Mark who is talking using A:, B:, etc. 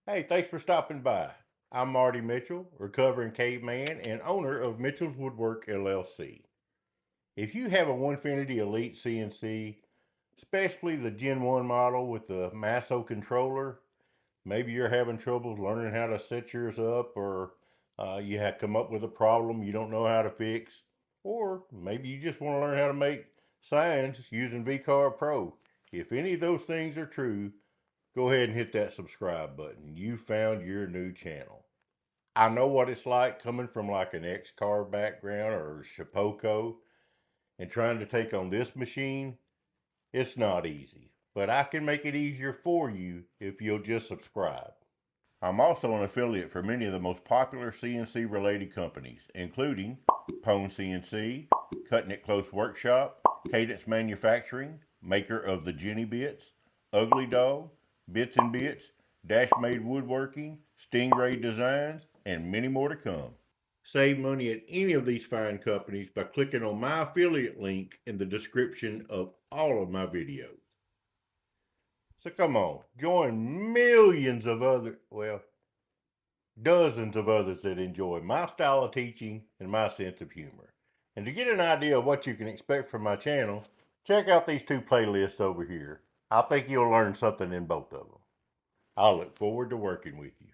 A: Hey, thanks for stopping by. I'm Marty Mitchell, recovering caveman and owner of Mitchells Woodwork LLC. If you have a Onefinity Elite CNC, especially the Gen 1 model with the Masso controller, maybe you're having troubles learning how to set yours up, or you have come up with a problem you don't know how to fix, or maybe you just want to learn how to make signs using VCarve Pro. If any of those things are true, go ahead and hit that subscribe button. You found your new channel. I know what it's like coming from like an X-Carve background or Shapoco and trying to take on this machine. It's not easy, but I can make it easier for you if you'll just subscribe. I'm also an affiliate for many of the most popular CNC related companies, including Pone CNC, Cutting It Close Workshop, Cadence Manufacturing, maker of the Jenny Bits, Ugly Dog, Bits and Bits, Dash Made Woodworking, Stingray Designs, and many more to come. Save money at any of these fine companies by clicking on my affiliate link in the description of all of my videos. So come on, join millions of dozens of others that enjoy my style of teaching and my sense of humor. And to get an idea of what you can expect from my channel, check out these two playlists over here. I think you'll learn something in both of them. I look forward to working with you.